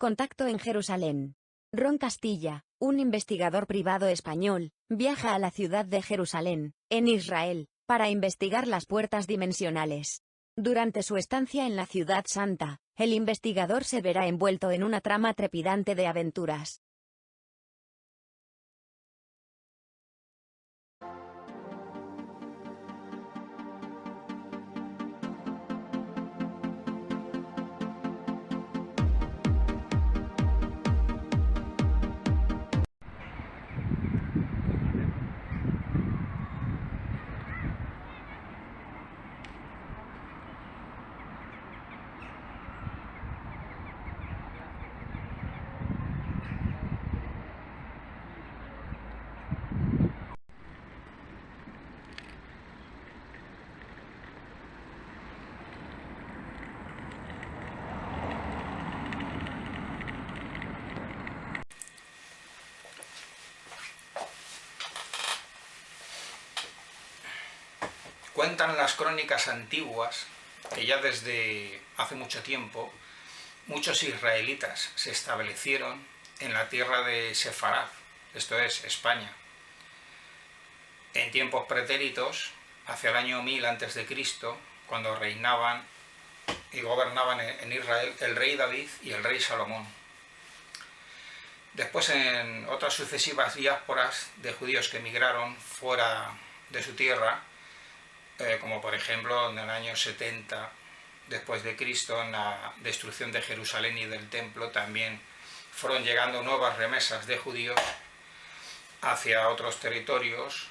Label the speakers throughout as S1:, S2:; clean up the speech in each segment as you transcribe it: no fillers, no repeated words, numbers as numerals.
S1: Contacto en Jerusalén. Ron Castilla, un investigador privado español, viaja a la ciudad de Jerusalén, en Israel, para investigar las puertas dimensionales. Durante su estancia en la Ciudad Santa, el investigador se verá envuelto en una trama trepidante de aventuras.
S2: Cuentan las crónicas antiguas que ya desde hace mucho tiempo muchos israelitas se establecieron en la tierra de Sefarad, esto es, España. En tiempos pretéritos, hacia el año 1000 a.C., cuando reinaban y gobernaban en Israel el rey David y el rey Salomón. Después, en otras sucesivas diásporas de judíos que emigraron fuera de su tierra, como por ejemplo en el año 70 después de Cristo, en la destrucción de Jerusalén y del templo, también fueron llegando nuevas remesas de judíos hacia otros territorios,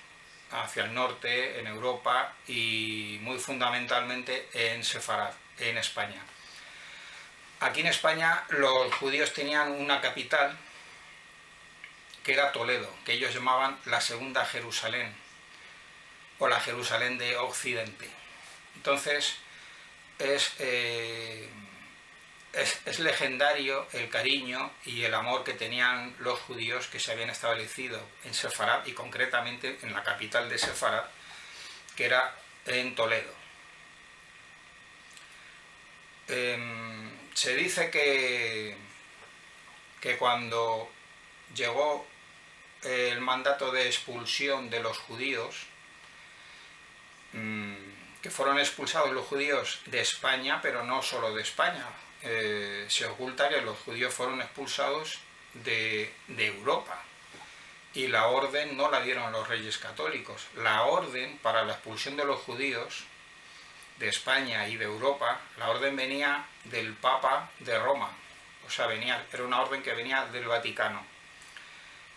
S2: hacia el norte, en Europa y muy fundamentalmente en Sefarad, en España. Aquí en España los judíos tenían una capital que era Toledo, que ellos llamaban la Segunda Jerusalén, o la Jerusalén de Occidente. Entonces es legendario el cariño y el amor que tenían los judíos que se habían establecido en Sefarad, y concretamente en la capital de Sefarad, que era en Toledo. Se dice que cuando llegó el mandato de expulsión de los judíos, que fueron expulsados los judíos de España, pero no solo de España. Se oculta que los judíos fueron expulsados de Europa, y la orden no la dieron los reyes católicos. La orden para la expulsión de los judíos de España y de Europa, la orden venía del Papa de Roma, o sea, era una orden que venía del Vaticano.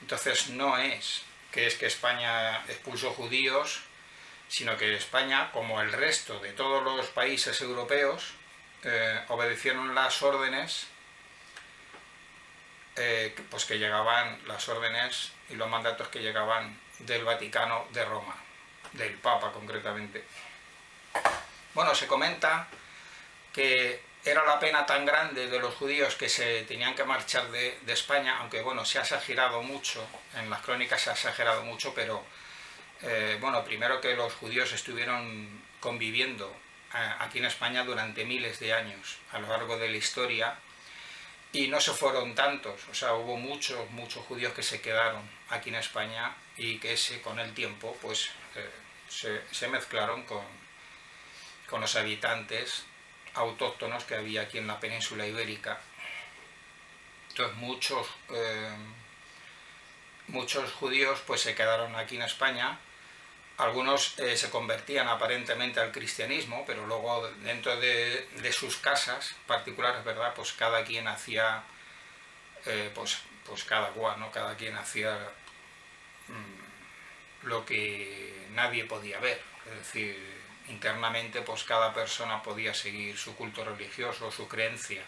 S2: Entonces no es que España expulsó judíos, sino que España, como el resto de todos los países europeos, obedecieron las órdenes, pues que llegaban, las órdenes y los mandatos que llegaban del Vaticano de Roma, del Papa concretamente. Bueno, se comenta que era la pena tan grande de los judíos que se tenían que marchar de España, aunque bueno, se ha exagerado mucho, en las crónicas se ha exagerado mucho, pero bueno, primero que los judíos estuvieron conviviendo aquí en España durante miles de años a lo largo de la historia, y no se fueron tantos, o sea, hubo muchos judíos que se quedaron aquí en España y que con el tiempo pues se mezclaron con los habitantes autóctonos que había aquí en la península ibérica. Entonces muchos judíos pues se quedaron aquí en España. Algunos se convertían aparentemente al cristianismo, pero luego dentro de sus casas particulares, ¿verdad? Pues cada quien hacía, pues cada cual, ¿no? Cada quien hacía lo que nadie podía ver. Es decir, internamente pues cada persona podía seguir su culto religioso, su creencia.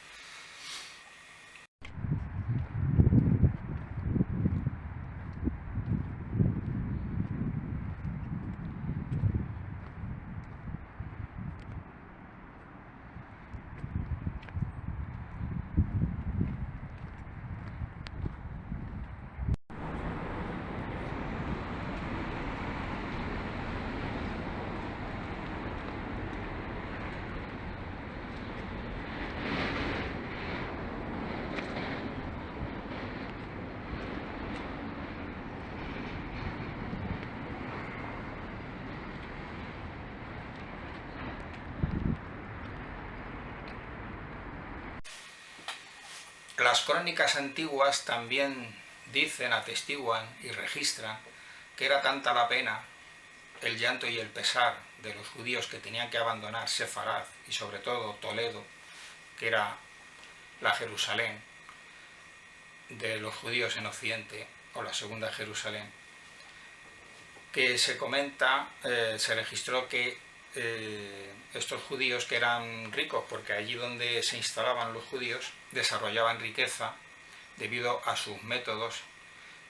S2: las crónicas antiguas también dicen, atestiguan y registran que era tanta la pena, el llanto y el pesar de los judíos que tenían que abandonar Sefarad y sobre todo Toledo, que era la Jerusalén de los judíos en Occidente, o la segunda Jerusalén, que se comenta, se registró que estos judíos, que eran ricos, porque allí donde se instalaban los judíos desarrollaban riqueza debido a sus métodos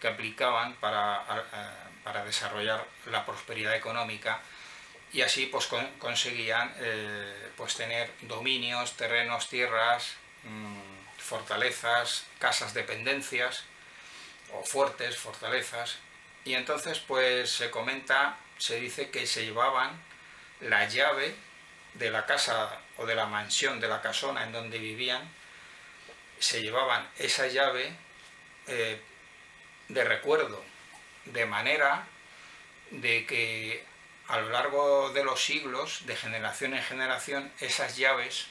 S2: que aplicaban para desarrollar la prosperidad económica, y así pues conseguían pues tener dominios, terrenos, tierras, fortalezas, casas, dependencias o fuertes, fortalezas. Y entonces pues se comenta, se dice que se llevaban la llave de la casa o de la mansión, de la casona en donde vivían, se llevaban esa llave de recuerdo, de manera de que a lo largo de los siglos, de generación en generación, esas llaves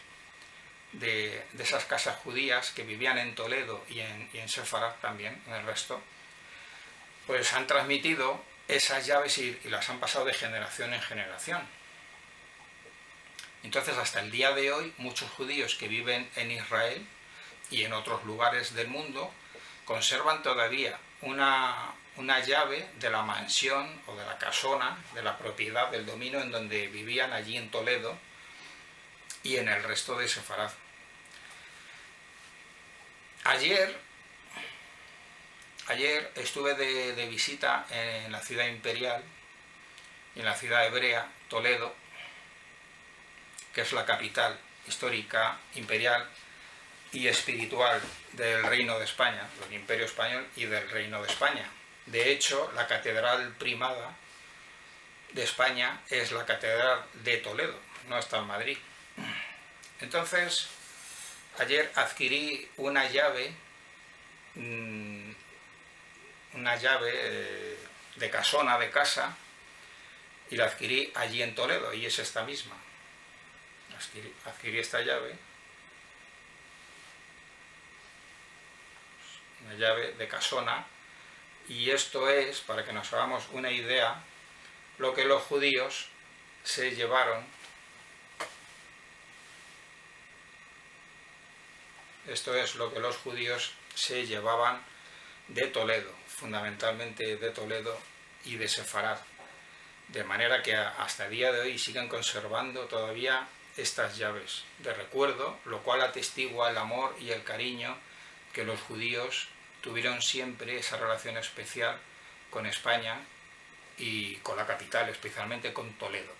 S2: de esas casas judías que vivían en Toledo y en Sefarad también, en el resto, pues han transmitido esas llaves y las han pasado de generación en generación. Entonces, hasta el día de hoy, muchos judíos que viven en Israel y en otros lugares del mundo conservan todavía una llave de la mansión o de la casona, de la propiedad, del dominio en donde vivían allí en Toledo y en el resto de Sefarad. Ayer estuve de visita en la ciudad imperial, en la ciudad hebrea, Toledo, que es la capital histórica, imperial y espiritual del Reino de España, del Imperio Español y del Reino de España. De hecho, la catedral primada de España es la catedral de Toledo, no está en Madrid. Entonces, ayer adquirí una llave de casona, de casa, y la adquirí allí en Toledo, y es esta misma. Adquirí esta llave, una llave de casona, y esto es, para que nos hagamos una idea, lo que los judíos se llevaron. Esto es lo que los judíos se llevaban de Toledo, fundamentalmente de Toledo y de Sefarad, de manera que hasta el día de hoy siguen conservando todavía estas llaves de recuerdo, lo cual atestigua el amor y el cariño que los judíos tuvieron siempre, esa relación especial con España y con la capital, especialmente con Toledo.